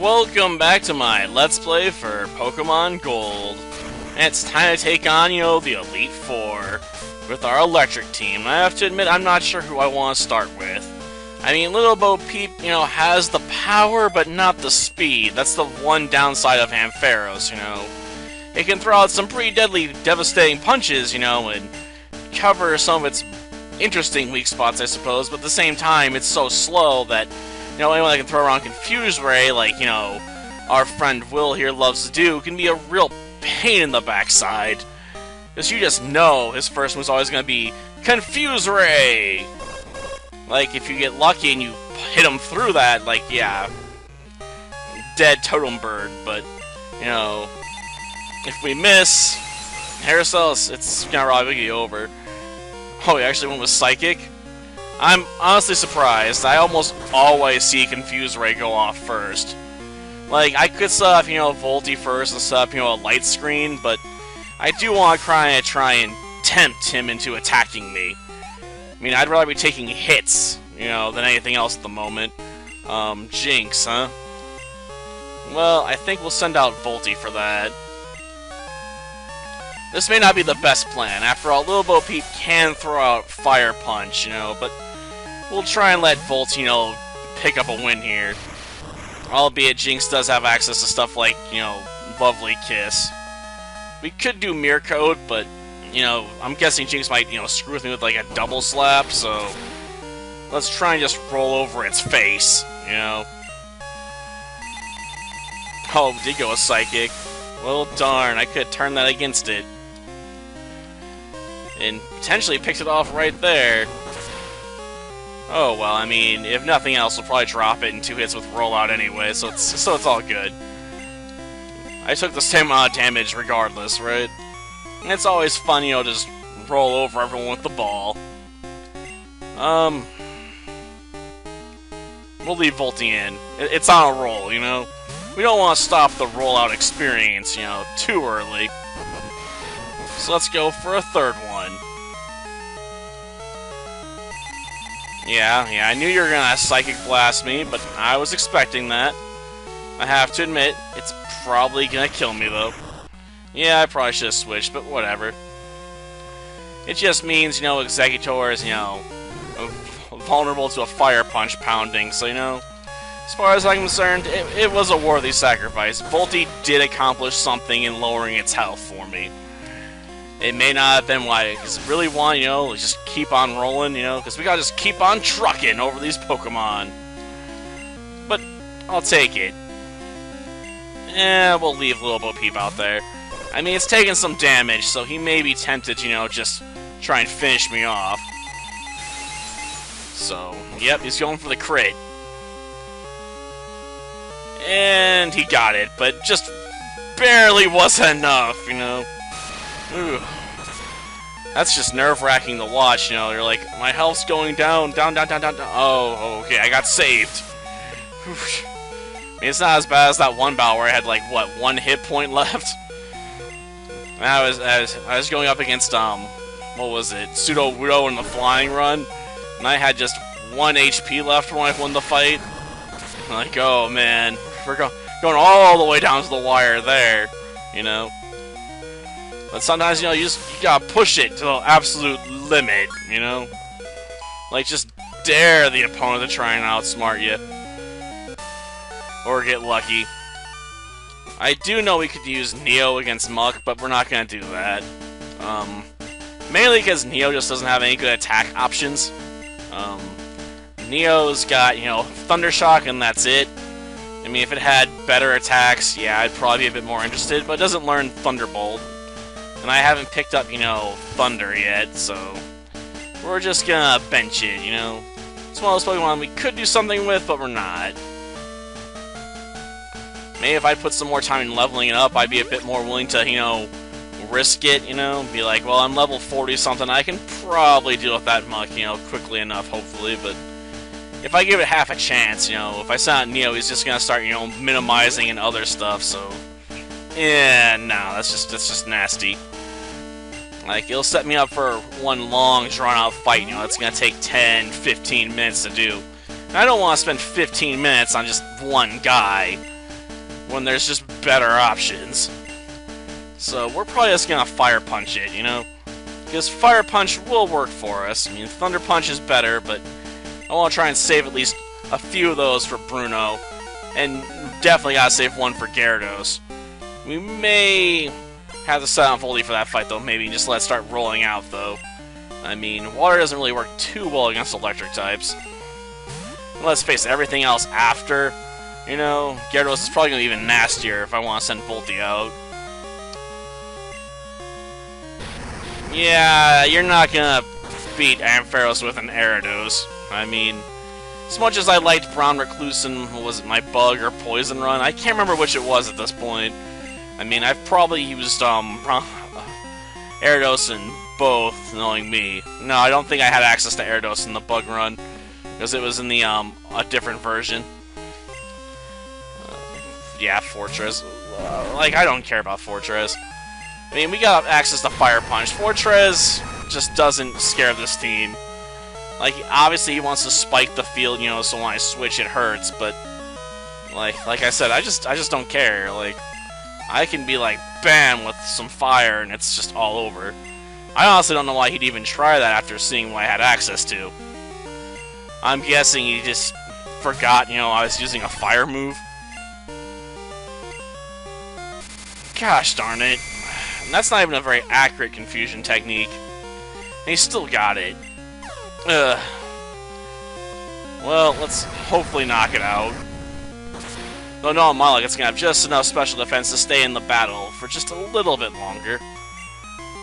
Welcome back to my Let's Play for Pokemon Gold. And it's time to take on, the Elite Four with our electric team. I have to admit, I'm not sure who I want to start with. I mean, Little Bo Peep, has the power, but not the speed. That's the one downside of Ampharos, It can throw out some pretty devastating punches, and cover some of its interesting weak spots, I suppose, but at the same time, it's so slow that anyone that can throw around Confuse Ray, like, our friend Will here loves to do, can be a real pain in the backside. Because you just know his first move's always going to be Confuse Ray! Like, if you get lucky and you hit him through that, like, yeah, dead Totem Bird, but, if we miss, Haircells, it's gonna probably be over. Oh, he actually went with Psychic? I'm honestly surprised. I almost always see Confuse Ray go off first. Like, I could set up, Volty first and set up, a light screen, but I do want to try and tempt him into attacking me. I mean, I'd rather be taking hits, than anything else at the moment. Jinx, huh? Well, I think we'll send out Volty for that. This may not be the best plan. After all, Little Bo Peep can throw out Fire Punch, but we'll try and let Volt, pick up a win here. Albeit Jinx does have access to stuff like, Lovely Kiss. We could do Mirror Code, but, I'm guessing Jinx might, screw with me with, like, a double slap, so let's try and just roll over its face, Oh, did go with Psychic. Well, darn, I could turn that against it. And potentially picked it off right there. Oh, well, I mean, if nothing else, we'll probably drop it in 2 hits with Rollout anyway, so it's all good. I took the same amount of damage regardless, right? And it's always fun, just roll over everyone with the ball. We'll leave Volty in. It's on a roll, We don't want to stop the rollout experience, too early. So let's go for a third one. Yeah, I knew you were gonna Psychic Blast me, but I was expecting that. I have to admit, it's probably gonna kill me, though. Yeah, I probably should have switched, but whatever. It just means, Exeggutor is, vulnerable to a Fire Punch pounding, so, as far as I'm concerned, it was a worthy sacrifice. Volty did accomplish something in lowering its health for me. It may not have been why I really want, just keep on rolling, because we gotta just keep on trucking over these Pokemon. But I'll take it. We'll leave Little Bo Peep out there. I mean, it's taking some damage, so he may be tempted, just try and finish me off. So, yep, he's going for the crit. And he got it, but just barely wasn't enough, Ooh. That's just nerve-wracking to watch, You're like, my health's going down. Oh, okay, I got saved. I mean, it's not as bad as that one battle where I had, like, what, 1 hit point left? And I was going up against, what was it, Pseudo-Wudo in the Flying Run, and I had just 1 HP left when I won the fight. I'm like, oh, man, we're going all the way down to the wire there, But sometimes, you gotta push it to the absolute limit, Like, just dare the opponent to try and outsmart you. Or get lucky. I do know we could use Neo against Muck, but we're not gonna do that. Mainly because Neo just doesn't have any good attack options. Neo's got, Thunder Shock, and that's it. I mean, if it had better attacks, yeah, I'd probably be a bit more interested, but it doesn't learn Thunderbolt. And I haven't picked up, Thunder yet, so we're just gonna bench it, It's one of those Pokemon we could do something with, but we're not. Maybe if I put some more time in leveling it up, I'd be a bit more willing to, risk it, Be like, well, I'm level 40-something, I can probably deal with that Muck, quickly enough, hopefully, but if I give it half a chance, if I send out Neo, he's just gonna start, minimizing and other stuff, so yeah, no, that's just nasty. Like, it'll set me up for one long, drawn-out fight, it's gonna take 10, 15 minutes to do. And I don't want to spend 15 minutes on just one guy. when there's just better options. So we're probably just gonna Fire Punch it, you know? Because Fire Punch will work for us. I mean, Thunder Punch is better, but I want to try and save at least a few of those for Bruno. And definitely gotta save one for Gyarados. We may have to set on Voldy for that fight, though. Maybe just let it start rolling out, though. I mean, Water doesn't really work too well against Electric types. Let's face it, everything else after, you know, Gyarados is probably going to be even nastier if I want to send Voldy out. Yeah, you're not going to beat Ampharos with an Gyarados. I mean, as much as I liked Brown Recluse and, was it my Bug or Poison Run? I can't remember which it was at this point. I mean, I've probably used Gyarados in both, knowing me. No, I don't think I had access to Gyarados in the Bug Run, because it was in the, a different version. Yeah, Fortress. Like, I don't care about Fortress. I mean, we got access to Fire Punch. Fortress just doesn't scare this team. Like, obviously he wants to spike the field, you know, so when I switch it hurts, but like I said, I just don't care. Like, I can be like, bam, with some fire, and it's just all over. I honestly don't know why he'd even try that after seeing what I had access to. I'm guessing he just forgot, you know, I was using a fire move. Gosh darn it. And that's not even a very accurate confusion technique. And he still got it. Ugh. Well, let's hopefully knock it out. Though no, my luck, it's gonna have just enough special defense to stay in the battle for just a little bit longer.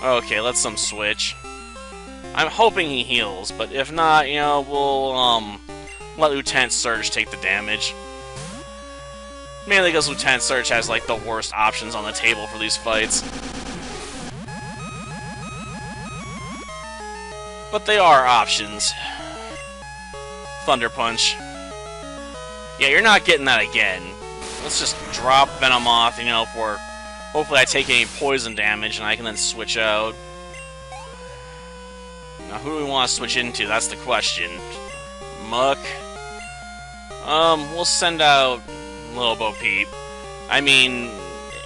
Okay, let's switch. I'm hoping he heals, but if not, you know, we'll let Lieutenant Surge take the damage. Mainly because Lieutenant Surge has like the worst options on the table for these fights. But they are options. Thunder Punch. Yeah, you're not getting that again. Let's just drop Venomoth, you know, for hopefully I take any poison damage and I can then switch out. Now, who do we want to switch into? That's the question. Muck. We'll send out Little Bo Peep. I mean,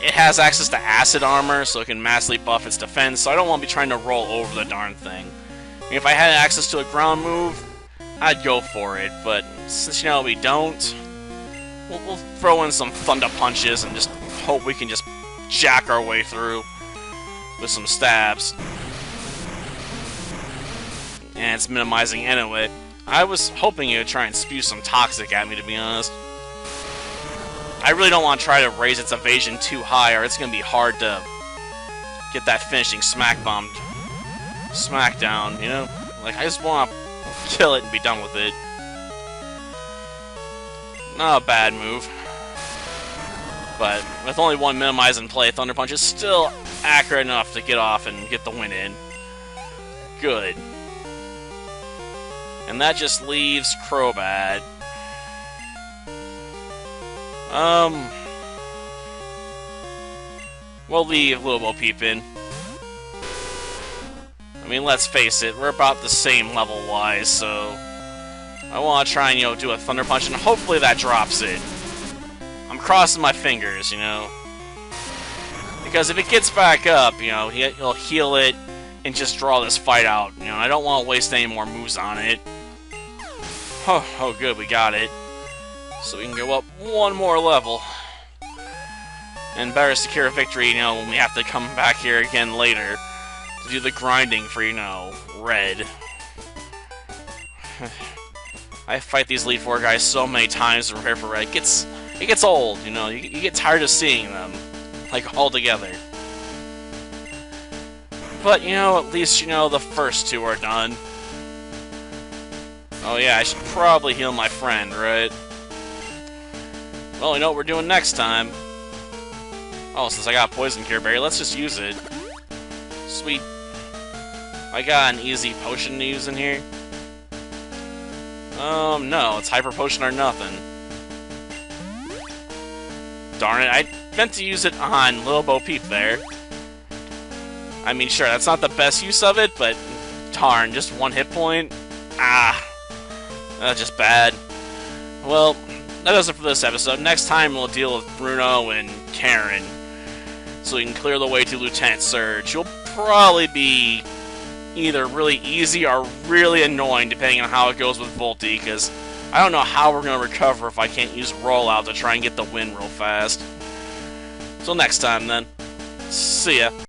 it has access to Acid Armor, so it can massively buff its defense, so I don't want to be trying to roll over the darn thing. I mean, if I had access to a ground move, I'd go for it, but since, you know, we don't, we'll throw in some Thunder Punches and just hope we can just jack our way through with some stabs. And it's minimizing anyway. I was hoping it would try and spew some Toxic at me, to be honest. I really don't want to try to raise its evasion too high, or it's going to be hard to get that finishing Smack Bomb smackdown, you know? Like, I just want to kill it and be done with it. Not a bad move. But with only one minimize in play, Thunder Punch is still accurate enough to get off and get the win in. Good. And that just leaves Crobat. We'll leave Little Bo Peep in. I mean, let's face it, we're about the same level-wise, so I want to try and, you know, do a Thunder Punch, and hopefully that drops it. I'm crossing my fingers, you know. Because if it gets back up, you know, he'll heal it and just draw this fight out. You know, I don't want to waste any more moves on it. Oh, good, we got it. So we can go up one more level. And better secure a victory, you know, when we have to come back here again later to do the grinding for, you know, red. I fight these Elite Four guys so many times to prepare for red. It gets old, you know, you get tired of seeing them, like, all together. But, you know, at least, you know, the first two are done. Oh yeah, I should probably heal my friend, right? Well, you know what we're doing next time. Oh, since I got Poison Cure Berry, let's just use it. Sweet. I got an easy potion to use in here. No, it's Hyper Potion or nothing. Darn it, I meant to use it on Little Bo Peep there. I mean, sure, that's not the best use of it, but darn, just one hit point? Ah, that's just bad. Well, does it for this episode. Next time we'll deal with Bruno and Karen, so we can clear the way to Lieutenant Surge. He'll probably be either really easy or really annoying, depending on how it goes with Volty, because I don't know how we're going to recover if I can't use Rollout to try and get the win real fast. Till next time, then. See ya.